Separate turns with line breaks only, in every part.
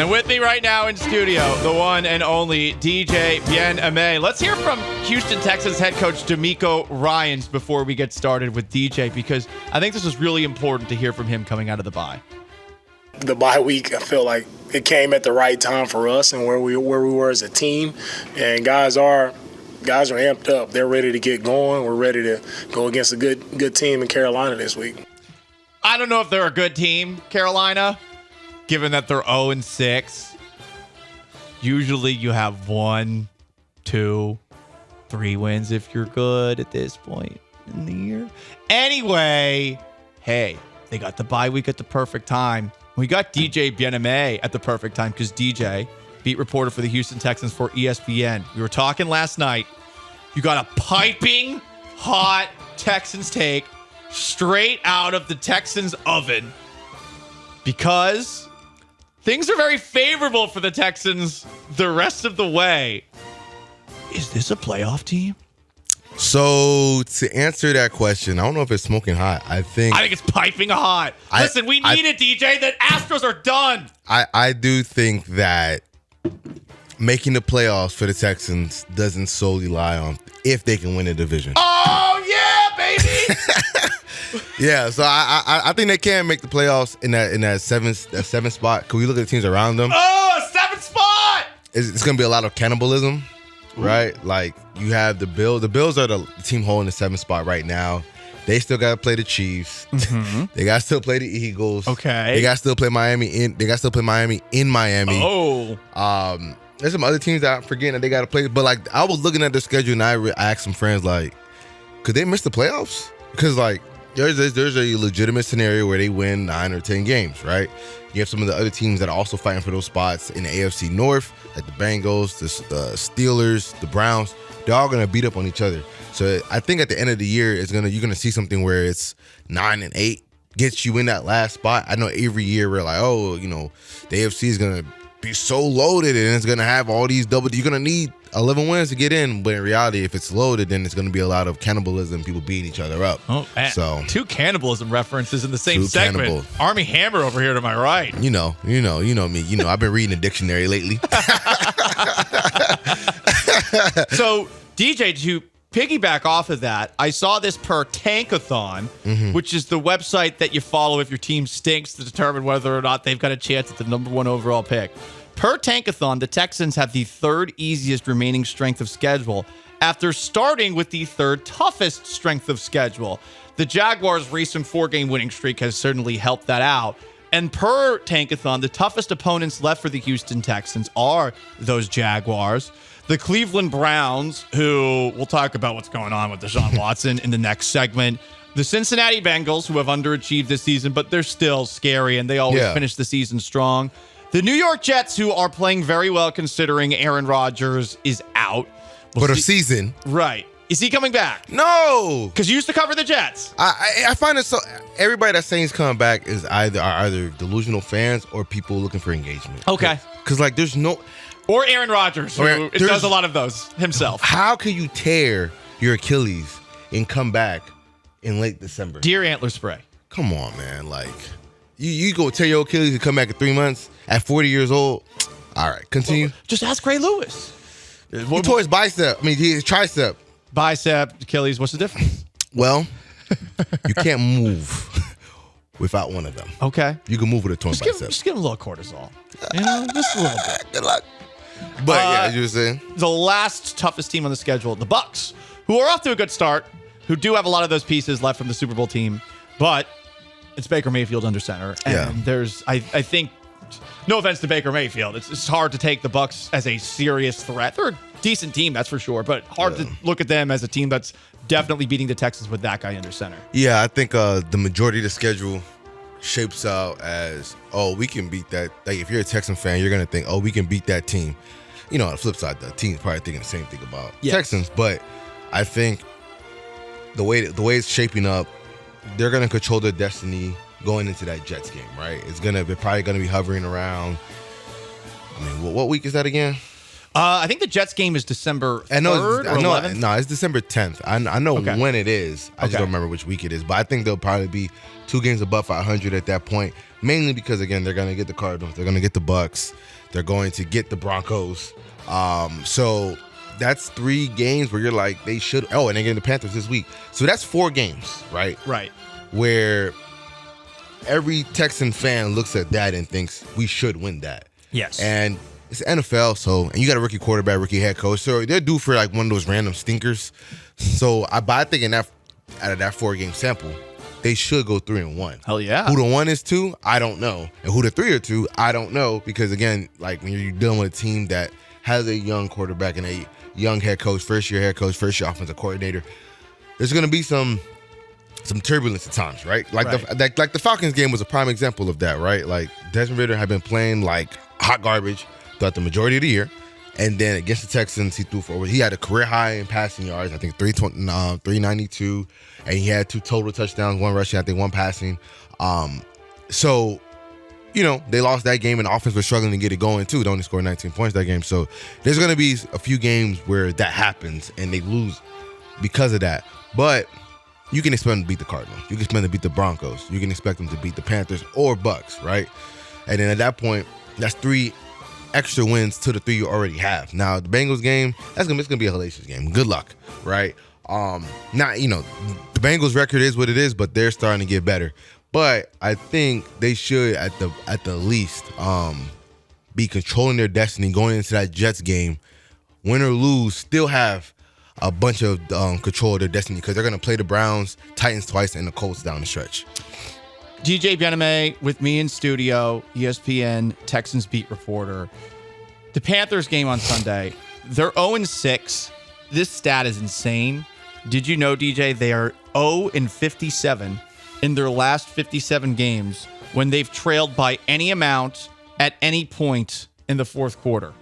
And with me right now in studio, the one and only DJ Bien-Aime. Let's hear from Houston Texans head coach DeMeco Ryans before we get started with DJ, because I think this is really important to hear from him coming out of the bye.
The bye week, I feel like it came at the right time for us and where we were as a team. And guys are amped up. They're ready to get going. We're ready to go against a good team in Carolina this week.
I don't know if they're a good team, Carolina, given that they're 0-6. Usually you have 1, 2, 3 wins if you're good at this point in the year. Anyway, hey, they got the bye week at the perfect time. We got DJ Bien-Aime at the perfect time because DJ, beat reporter for the Houston Texans for ESPN. We were talking last night. You got a piping hot Texans take straight out of the Texans oven because things are very favorable for the Texans the rest of the way. Is this a playoff team?
So to answer that question, I don't know if it's smoking hot. I think
it's piping hot. Listen, we need it, DJ. The Astros are done.
I do think that making the playoffs for the Texans doesn't solely lie on if they can win the division.
Oh yeah, baby.
Yeah, so I think they can make the playoffs in that seventh spot. Can we look at the teams around them?
Oh, 7th spot.
It's going to be a lot of cannibalism, right? Like you have the Bills. The Bills are the team holding the 7th spot right now. They still got to play the Chiefs. Mm-hmm. They got to still play the Eagles.
Okay.
They got to still play Miami in Miami.
Oh.
There's some other teams that I'm forgetting that they got to play. But like I was looking at their schedule and I asked some friends like, could they miss the playoffs? Because like. There's a legitimate scenario where they win 9 or 10 games, right? You have some of the other teams that are also fighting for those spots in the AFC North, like the Bengals, the Steelers, the Browns. They're all going to beat up on each other. So I think at the end of the year, you're going to see something where it's 9-8 gets you in that last spot. I know every year we're like, oh, the AFC is going to be so loaded and it's going to have all these double. You're going to need 11 wins to get in, but in reality, if it's loaded, then it's going to be a lot of cannibalism, people beating each other up.
Oh, man. So 2 cannibalism references in the same segment.
Cannibal.
Army Hammer over here to my right.
You know me. I've been reading the dictionary lately.
So, DJ, to piggyback off of that, I saw this per Tankathon, which is the website that you follow if your team stinks to determine whether or not they've got a chance at the number 1 overall pick. Per Tankathon, the Texans have the 3rd easiest remaining strength of schedule after starting with the 3rd toughest strength of schedule. The Jaguars' recent 4-game winning streak has certainly helped that out. And per Tankathon, the toughest opponents left for the Houston Texans are those Jaguars, the Cleveland Browns, who we'll talk about what's going on with Deshaun Watson in the next segment, the Cincinnati Bengals, who have underachieved this season, but they're still scary and they always finish the season strong. The New York Jets, who are playing very well considering Aaron Rodgers is out.
For the season.
Right. Is he coming back?
No.
Because you used to cover the Jets.
I find it so... Everybody that's saying he's coming back is either delusional fans or people looking for engagement.
Okay.
Because, like, there's no...
Or Aaron Rodgers, who does a lot of those himself.
How can you tear your Achilles and come back in late December?
Deer antler spray.
Come on, man. Like... You go tear your Achilles and come back in 3 months at 40 years old. All right, continue.
Well, just ask Ray Lewis.
He tore his bicep. His tricep.
Bicep, Achilles. What's the difference?
Well, you can't move without one of them.
Okay.
You can move with a torn bicep.
Just give him a little cortisol. Just a little bit.
Good luck. But as you were saying,
the last toughest team on the schedule, the Bucs, who are off to a good start, who do have a lot of those pieces left from the Super Bowl team, but it's Baker Mayfield under center, and there's, I think, no offense to Baker Mayfield, it's hard to take the Bucs as a serious threat. They're a decent team, that's for sure, but hard to look at them as a team that's definitely beating the Texans with that guy under center.
Yeah, I think the majority of the schedule shapes out as, oh, we can beat that. Like, if you're a Texan fan, you're going to think, oh, we can beat that team. On the flip side, the team's probably thinking the same thing about Texans, but I think the way it's shaping up, they're going to control their destiny going into that Jets game, right? They're probably going to be hovering around. I mean, what week is that again?
I think the Jets game is December 3rd or 11th.
No, it's December 10th. I know
Okay.
when it is. I just don't remember which week it is. But I think they'll probably be 2 games above 500 at that point. Mainly because, again, they're going to get the Cardinals. They're going to get the Bucks. They're going to get the Broncos. So that's 3 games where you're like, they should. Oh, and they're getting the Panthers this week. So that's 4 games, right?
Right.
Where every Texan fan looks at that and thinks we should win that.
Yes.
And it's NFL, and you got a rookie quarterback, rookie head coach, so they're due for like one of those random stinkers. So I think out of that 4-game sample, they should go 3-1.
Hell yeah.
Who the 1 is 2, I don't know, and who the 3 are 2, I don't know, because again, like when you're dealing with a team that has a young quarterback and a young head coach, first year offensive coordinator, there's gonna be some turbulence at times, right? Like the Falcons game was a prime example of that, right? Like Desmond Ridder had been playing like hot garbage throughout the majority of the year, and then against the Texans, he had a career high in passing yards, I think 392, and he had 2 total touchdowns, 1 rushing, I think 1 passing. So, they lost that game, and the offense was struggling to get it going too. They only scored 19 points that game. So there's going to be a few games where that happens, and they lose because of that. But you can expect them to beat the Cardinals. You can expect them to beat the Broncos. You can expect them to beat the Panthers or Bucks, right? And then at that point, that's 3 extra wins to the 3 you already have. Now the Bengals game, it's gonna be a hellacious game. Good luck, right? The Bengals record is what it is, but they're starting to get better. But I think they should at the least be controlling their destiny going into that Jets game. Win or lose, still have a bunch of control of their destiny because they're gonna play the Browns, Titans twice, and the Colts down the stretch.
DJ Bien-Aime with me in studio, ESPN Texans beat reporter. The Panthers game on Sunday, they're 0-6. This stat is insane. Did you know, DJ, they are 0-57 in their last 57 games when they've trailed by any amount at any point in the fourth quarter.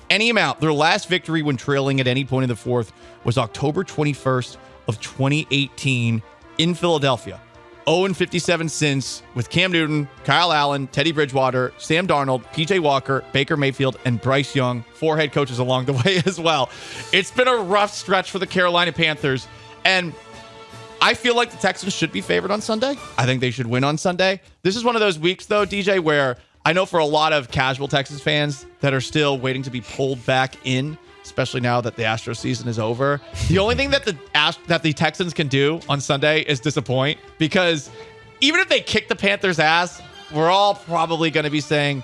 Any amount. Their last victory when trailing at any point in the fourth was October 21st of 2018 in Philadelphia. 0-57 since, with Cam Newton, Kyle Allen, Teddy Bridgewater, Sam Darnold, PJ Walker, Baker Mayfield, and Bryce Young, 4 head coaches along the way as well. It's been a rough stretch for the Carolina Panthers, and I feel like the Texans should be favored on Sunday. I think they should win on Sunday. This is one of those weeks, though, DJ, where I know for a lot of casual Texans fans that are still waiting to be pulled back in, especially now that the Astros season is over. The only thing that the Texans can do on Sunday is disappoint, because even if they kick the Panthers' ass, we're all probably going to be saying,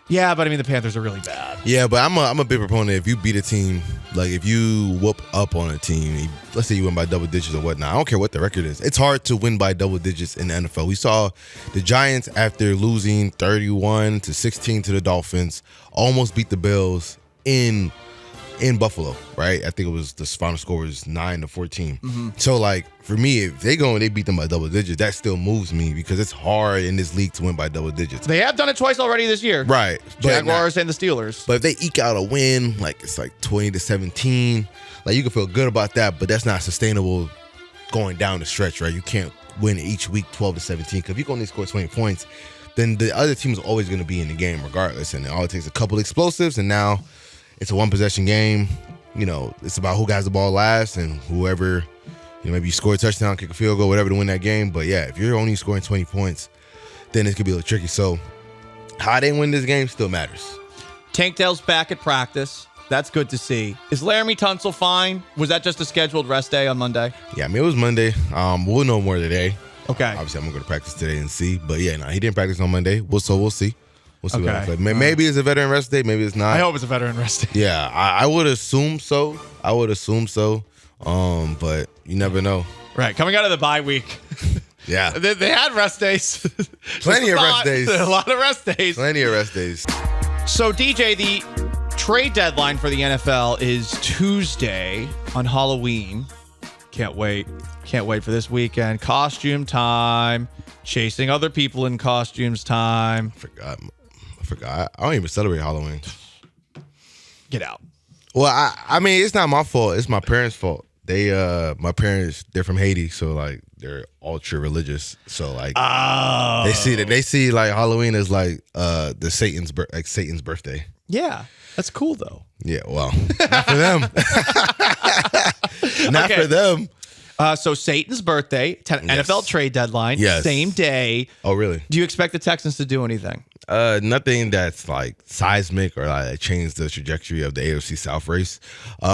yeah, but I mean, the Panthers are really bad.
Yeah, but I'm a big proponent. If you beat a team, like if you whoop up on a team, let's say you win by double digits or whatnot, I don't care what the record is. It's hard to win by double digits in the NFL. We saw the Giants, after losing 31-16 to the Dolphins, almost beat the Bills in Buffalo, right? I think it was the final score was 9-14. Mm-hmm. So, like, for me, if they go and they beat them by double digits, that still moves me because it's hard in this league to win by double digits.
They have done it twice already this year.
Right.
Jaguars and the Steelers.
But if they eke out a win, like it's like 20-17, like you can feel good about that, but that's not sustainable going down the stretch, right? You can't win each week 12-17 because if you can only score 20 points, then the other team is always going to be in the game regardless. And all it takes a couple explosives, and now it's a 1-possession game. It's about who has the ball last, and whoever, maybe you score a touchdown, kick a field goal, whatever to win that game. But yeah, if you're only scoring 20 points, then it could be a little tricky. So how they win this game still matters.
Tank Dell's back at practice. That's good to see. Is Laramie Tunsil fine? Was that just a scheduled rest day on Monday?
Yeah, I mean, it was Monday. We'll know more today.
Okay.
Obviously, I'm going to go to practice today and see. But yeah, no, he didn't practice on Monday. We'll see. We'll see what it's like. Maybe it's a veteran rest day. Maybe it's not.
I hope it's a veteran rest day.
Yeah, I would assume so. But you never know.
Right. Coming out of the bye week.
Yeah.
They had rest days.
Plenty of rest days.
A lot of rest days.
Plenty of rest days.
So, DJ, the trade deadline for the NFL is Tuesday on Halloween. Can't wait. Can't wait for this weekend. Costume time. Chasing other people in costumes time.
I forgot. I don't even celebrate Halloween.
Get out.
Well, I mean, it's not my fault. It's my parents' fault. My parents, they're from Haiti, so like they're ultra religious. So like
Oh.
they see like Halloween as like the Satan's birthday.
Yeah. That's cool though.
Yeah, well, not for them. Not
Okay.
for them.
So Satan's birthday, NFL trade deadline,
Yes.
same day.
Oh, really?
Do you expect the Texans to do anything?
Nothing that's like seismic or like change the trajectory of the AFC South race.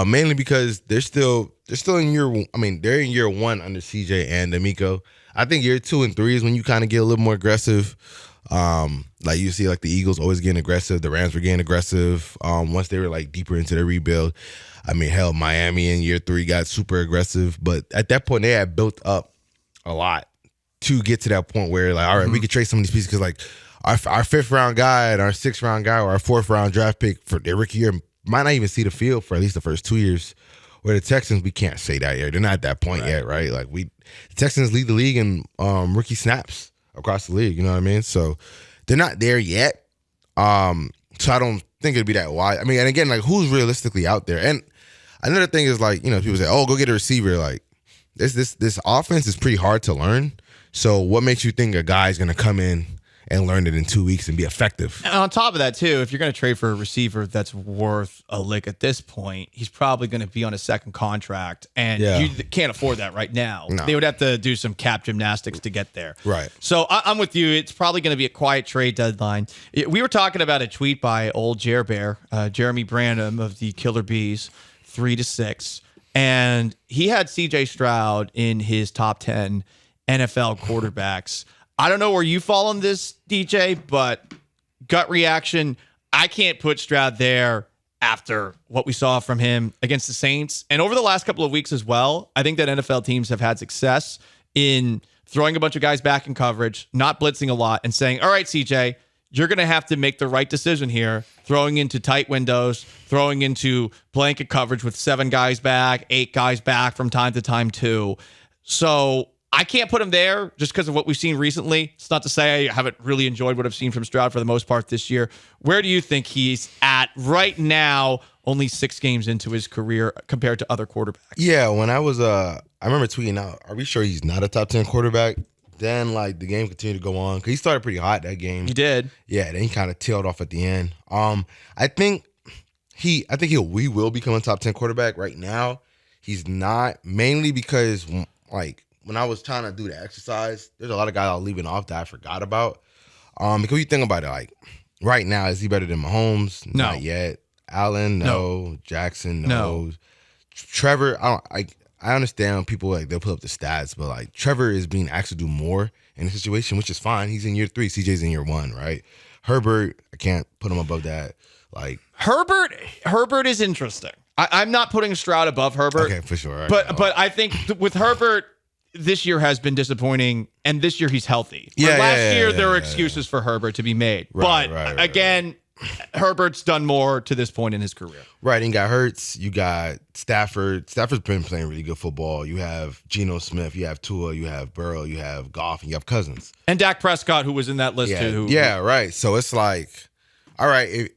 Mainly because they're still in they're in year one under CJ and D'Amico. I think year 2 and 3 is when you kind of get a little more aggressive. Like you see like the Eagles always getting aggressive. The Rams were getting aggressive once they were like deeper into their rebuild. I mean, hell, Miami in year 3 got super aggressive. But at that point, they had built up a lot to get to that point where like, all right, we could trade some of these pieces because like our 5th round guy and our 6th round guy or our 4th round draft pick for their rookie year might not even see the field for at least the first 2 years. Where the Texans, we can't say that yet. They're not at that point yet, right? Like the Texans lead the league in rookie snaps across the league. You know what I mean? So they're not there yet. So I don't think it'd be that wide. I mean, and again, like who's realistically out there? And another thing is like, people say, "Oh, go get a receiver." Like this offense is pretty hard to learn. So what makes you think a guy's gonna come in and learn it in 2 weeks and be effective?
And on top of that, too, if you're going to trade for a receiver that's worth a lick at this point, he's probably going to be on a second contract, and you can't afford that right now.
No.
They would have to do some cap gymnastics to get there.
Right.
So I'm with you. It's probably going to be a quiet trade deadline. We were talking about a tweet by old Jer Bear, Jeremy Bien-Aime of the Killer Bees, 3-6, and he had CJ Stroud in his top 10 NFL quarterbacks. I don't know where you fall on this, DJ, but gut reaction, I can't put Stroud there after what we saw from him against the Saints. And over the last couple of weeks as well, I think that NFL teams have had success in throwing a bunch of guys back in coverage, not blitzing a lot, and saying, all right, CJ, you're going to have to make the right decision here, throwing into tight windows, throwing into blanket coverage with 7 guys back, 8 guys back from time to time too. So I can't put him there just because of what we've seen recently. It's not to say I haven't really enjoyed what I've seen from Stroud for the most part this year. Where do you think he's at right now, only 6 games into his career compared to other quarterbacks?
Yeah, when I was I remember tweeting out, are we sure he's not a top 10 quarterback? Then like the game continued to go on because he started pretty hot that game.
He did.
Yeah, then he kind of tailed off at the end. I think we will become a top 10 quarterback. Right now, he's not, mainly because like when I was trying to do the exercise, there's a lot of guys I was leaving off that I forgot about. Because you think about it, like right now, is he better than Mahomes?
No.
Not yet. Allen, no. Jackson, no. Trevor, I understand people like they'll put up the stats, but like Trevor is being asked to do more in the situation, which is fine. He's in year 3. CJ's in year 1, right? Herbert, I can't put him above that. Like
Herbert is interesting. I'm not putting Stroud above Herbert.
Okay, for sure.
But I think with Herbert, this year has been disappointing, and this year he's healthy. Last year there were excuses for Herbert to be made.
Right,
but again, Herbert's done more to this point in his career.
Right, and you got Hurts, you got Stafford. Stafford's been playing really good football. You have Geno Smith, you have Tua, you have Burrow, you have Goff, and you have Cousins.
And Dak Prescott, who was in that list too.
Right. So it's like, all right,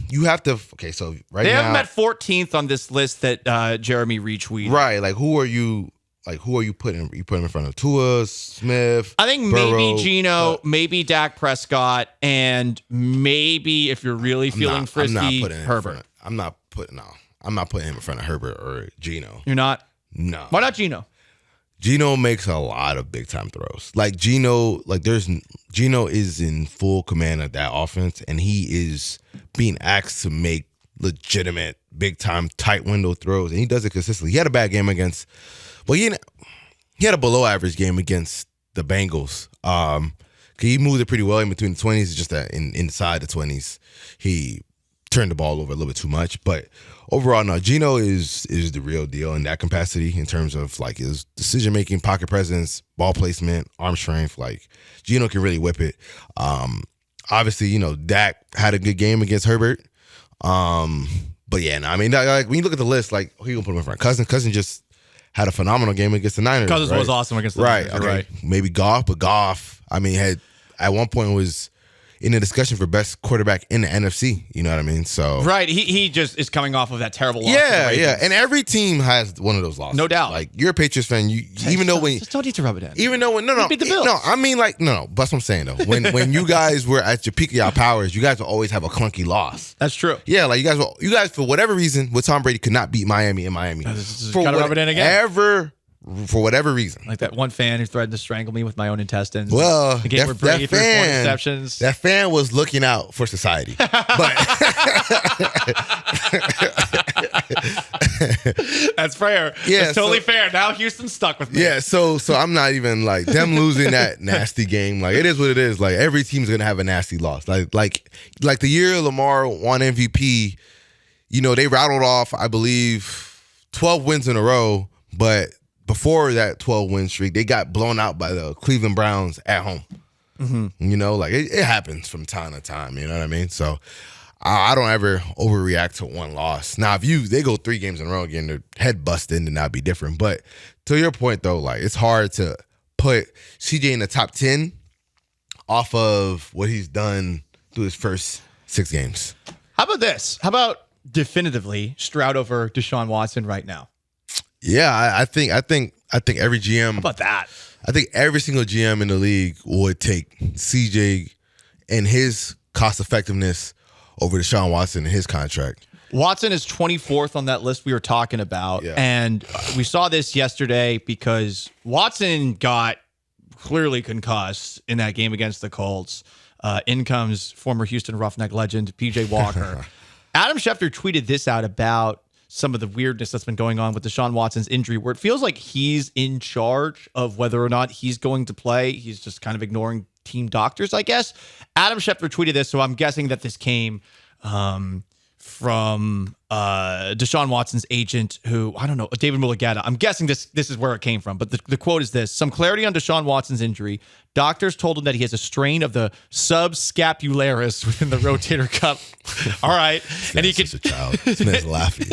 you have to, okay, so right now.
They have him at 14th on this list that Jeremy retweeted.
Right, like who are you putting? You put him in front of Tua, Smith?
I think
Burrow,
maybe Geno, maybe Dak Prescott, and maybe if you're really feeling frisky, Herbert.
I'm not putting him in front of Herbert or Geno.
You're not?
No.
Why not Geno?
Geno makes a lot of big time throws. Like Geno is in full command of that offense, and he is being asked to make legitimate big time tight window throws, and he does it consistently. He had a bad game against. Well, he had a below average game against the Bengals. He moved it pretty well in between the 20s. Just that inside the 20s, he turned the ball over a little bit too much. But overall, no, Geno is the real deal in that capacity in terms of like his decision making, pocket presence, ball placement, arm strength. Like Geno can really whip it. Obviously, Dak had a good game against Herbert. But yeah, no, I mean, like when you look at the list, like who you gonna put him in front? Cousin just had a phenomenal game against the Niners.
Cousins was awesome against the Niners.
Okay. Maybe Goff, but Goff, I mean, had at one point was in the discussion for best quarterback in the NFC. You know what I mean? So
right, he just is coming off of that terrible loss.
Yeah. And every team has one of those losses.
No doubt.
Like you're a Patriots fan, even though when
just don't need to rub it in.
Even though when no,
beat the Bills.
no, I mean like no. That's what I'm saying though. When you guys were at your peak of your powers, you guys will always have a clunky loss.
That's true.
Yeah, like you guys for whatever reason, with Tom Brady could not beat Miami in Miami.
Gotta rub it in again.
For whatever reason.
Like that one fan who threatened to strangle me with my own intestines.
Well,
the game where Brady threw 4 interceptions.
That fan was looking out for society. But
that's fair.
Yeah,
that's totally fair. Now Houston's stuck with me.
Yeah, so I'm not even like them losing that nasty game. Like it is what it is. Like every team's gonna have a nasty loss. Like the year Lamar won MVP, they rattled off, I believe, 12 wins in a row, but before that 12-win streak, they got blown out by the Cleveland Browns at home. Mm-hmm. Like it happens from time to time. You know what I mean? So I don't ever overreact to one loss. Now, if they go 3 games in a row getting their head busted, then that'd be different. But to your point, though, like it's hard to put CJ in the top 10 off of what he's done through his first 6 games.
How about this? How about definitively Stroud over Deshaun Watson right now?
Yeah, I think every GM.
How about that?
I think every single GM in the league would take CJ and his cost effectiveness over Deshaun Watson and his contract.
Watson is 24th on that list we were talking about. Yeah. And we saw this yesterday because Watson got clearly concussed in that game against the Colts. In comes former Houston Roughneck legend, PJ Walker. Adam Schefter tweeted this out about some of the weirdness that's been going on with Deshaun Watson's injury, where it feels like he's in charge of whether or not he's going to play. He's just kind of ignoring team doctors, I guess. Adam Schefter tweeted this, so I'm guessing that this came from Deshaun Watson's agent, who, I don't know, David Mulligata. I'm guessing this is where it came from, but the quote is this: some clarity on Deshaun Watson's injury. Doctors told him that he has a strain of the subscapularis within the rotator cuff. All right. And he
a child. This man's laughing.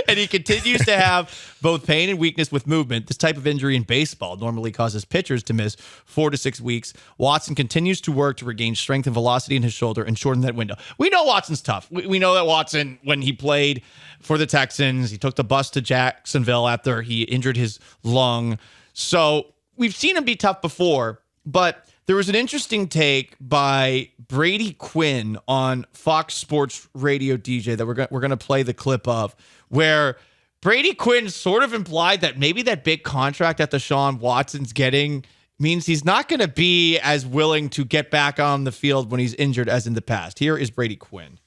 And he continues to have both pain and weakness with movement. This type of injury in baseball normally causes pitchers to miss 4 to 6 weeks. Watson continues to work to regain strength and velocity in his shoulder and shorten that window. We know Watson's tough. We know that Watson, when he played for the Texans, he took the bus to Jacksonville after he injured his lung. So we've seen him be tough before. But there was an interesting take by Brady Quinn on Fox Sports Radio DJ that we're going to play the clip of, where Brady Quinn sort of implied that maybe that big contract that Deshaun Watson's getting means he's not going to be as willing to get back on the field when he's injured as in the past. Here is Brady Quinn.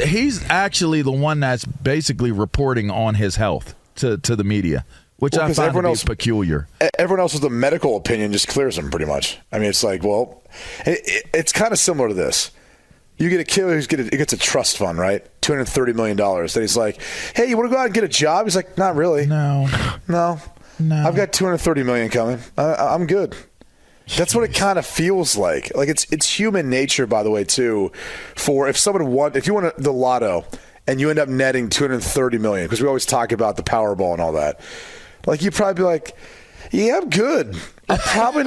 He's actually the one that's basically reporting on his health to the media, which I find to be peculiar.
Everyone else with a medical opinion just clears him pretty much. I mean, it's like, well, it's kind of similar to this. You get a kid who gets a trust fund, right? $230 million. Then he's like, hey, you want to go out and get a job? He's like, not really.
No.
I've got $230 million coming. I'm good. That's what it kind of feels like. Like it's human nature, by the way, too. For if you won the lotto and you end up netting $230 million, because we always talk about the Powerball and all that. Like you'd probably be like, yeah, I'm good. I'm probably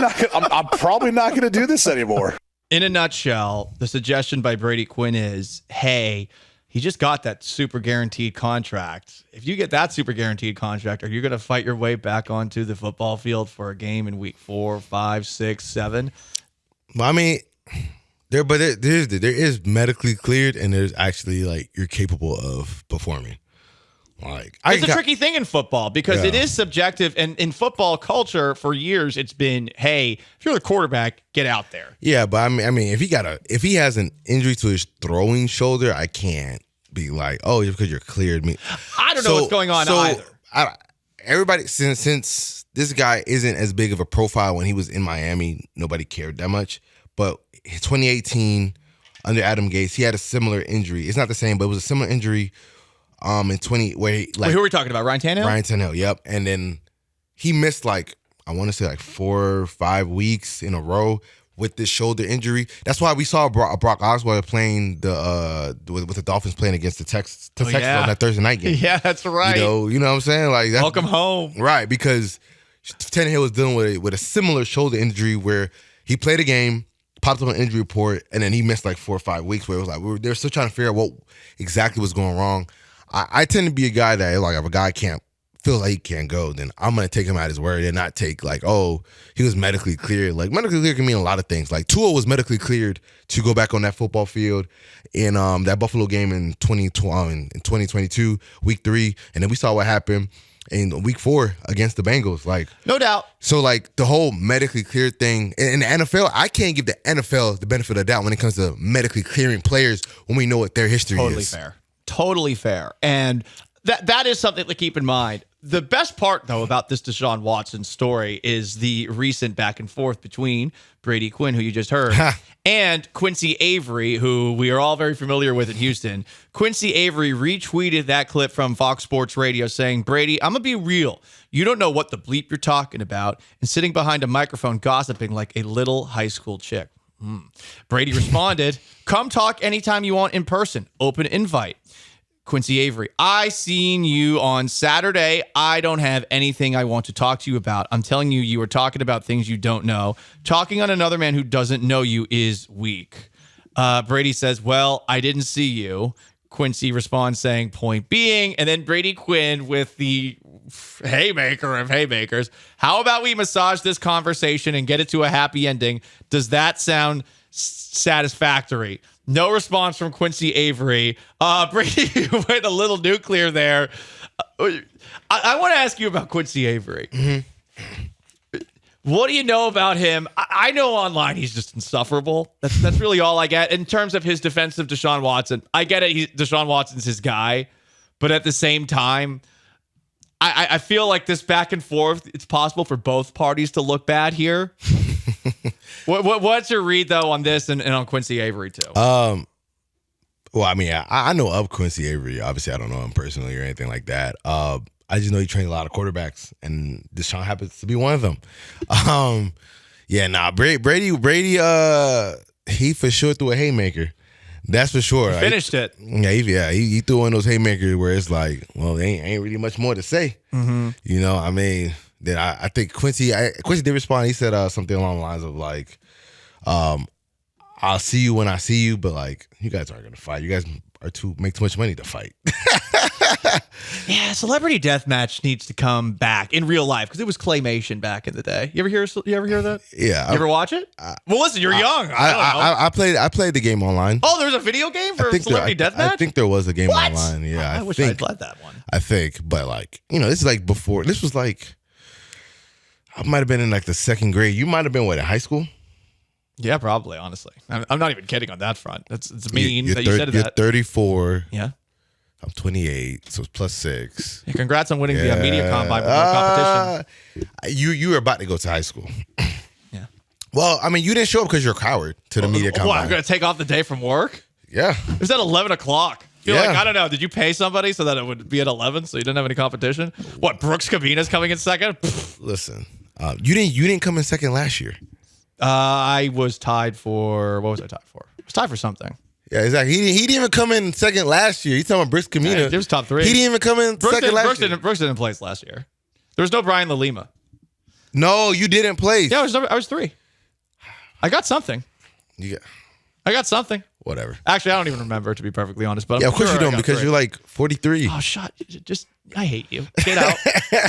not going to do this anymore.
In a nutshell, the suggestion by Brady Quinn is, hey, he just got that super guaranteed contract. If you get that super guaranteed contract, are you going to fight your way back onto the football field for a game in week 4, 5, 6, 7?
Well, I mean, there is medically cleared, and there's actually like you're capable of performing. Like
it's a tricky thing in football because it is subjective, and in football culture for years it's been, hey, if you're the quarterback, get out there.
Yeah, but I mean, if he has an injury to his throwing shoulder, I can't be like, oh, just because you're cleared me.
I don't know what's going on either.
Everybody, since this guy isn't as big of a profile when he was in Miami, nobody cared that much. But 2018 under Adam Gase, he had a similar injury. It's not the same, but it was a similar injury. In 20 where he, like,
wait, who are we talking about? Ryan Tannehill?
Ryan Tannehill, yep. And then he missed I want to say 4 or 5 weeks in a row with this shoulder injury. That's why we saw Brock Osweiler playing with the Dolphins playing against the Texans on that Thursday night game.
Yeah, that's right.
You know what I'm saying? Like
welcome home.
Right, because Tannehill was dealing with a similar shoulder injury where he played a game, popped up on injury report, and then he missed like 4 or 5 weeks. Where it was like they're still trying to figure out what exactly was going wrong. I tend to be a guy that like if a guy feels like he can't go, then I'm gonna take him at his word and not take like, oh, he was medically cleared. Like medically cleared can mean a lot of things. Like Tua was medically cleared to go back on that football field in that Buffalo game in 2022, week 3, and then we saw what happened in week 4 against the Bengals. Like
no doubt.
So like the whole medically cleared thing in the NFL, I can't give the NFL the benefit of the doubt when it comes to medically clearing players when we know what their history is.
Totally fair. And that is something to keep in mind. The best part, though, about this Deshaun Watson story is the recent back and forth between Brady Quinn, who you just heard, and Quincy Avery, who we are all very familiar with in Houston. Quincy Avery retweeted that clip from Fox Sports Radio saying, Brady, I'm going to be real. You don't know what the bleep you're talking about and sitting behind a microphone gossiping like a little high school chick. Brady responded, come talk anytime you want in person. Open invite. Quincy Avery, I seen you on Saturday. I don't have anything I want to talk to you about. I'm telling you, you were talking about things you don't know. Talking on another man who doesn't know you is weak. Brady says, well, I didn't see you. Quincy responds saying, point being, and then Brady Quinn with the haymaker of haymakers. How about we massage this conversation and get it to a happy ending? Does that sound satisfactory? No response from Quincy Avery. Brady went a little nuclear there. I want to ask you about Quincy Avery. Mm-hmm. What do you know about him? I know online he's just insufferable. That's really all I get. In terms of his defense of Deshaun Watson, I get it. Deshaun Watson's his guy. But at the same time, I feel like this back and forth, it's possible for both parties to look bad here. What's your read, though, on this and on Quincy Avery, too?
Well, I mean, I know of Quincy Avery. Obviously, I don't know him personally or anything like that. I just know he trained a lot of quarterbacks, and Deshaun happens to be one of them. Brady, he for sure threw a haymaker. That's for sure.
He finished it.
Yeah, he threw in those haymakers where it's like, well, there ain't really much more to say. Mm-hmm. You know, I mean, then I think Quincy did respond. He said something along the lines of like, I'll see you when I see you, but like, you guys aren't gonna fight. You guys make too much money to fight.
Yeah, Celebrity Deathmatch needs to come back in real life because it was claymation back in the day. You ever hear that?
Yeah.
You ever watch it? Well, listen, you're young.
I played the game online.
Oh, there's a video game for Celebrity Deathmatch?
I think there was a game online. Yeah,
I wish I'd played that one.
I think, but like, you know, this is like before. This was like, I might have been in like the second grade. You might have been in high school?
Yeah, probably, honestly. I'm not even kidding on that front. It's mean that you said that.
You're 34.
Yeah.
I'm 28, so it's plus 6.
Yeah, congrats on winning the media combine with more competition.
You were about to go to high school.
Yeah.
Well, I mean, you didn't show up because you're a coward to the media combine.
What, I'm going to take off the day from work?
Yeah.
It was at 11 o'clock. I don't know. Did you pay somebody so that it would be at 11 so you didn't have any competition? What, Brooks Cabina's coming in second?
Listen, you didn't come in second last year.
I was tied for, what was I tied for? I was tied for something.
Yeah, exactly. He didn't even come in second last year. He's talking about Brooks Cabina.
It was top 3.
He didn't even come in second last year.
Brooks didn't place last year. There was no Brian LaLima.
No, you didn't place.
Yeah, I was 3. I got something. I got something.
Whatever.
Actually, I don't even remember, to be perfectly honest. But
yeah, of course you don't, because you're like 43.
Oh, I hate you. Get out.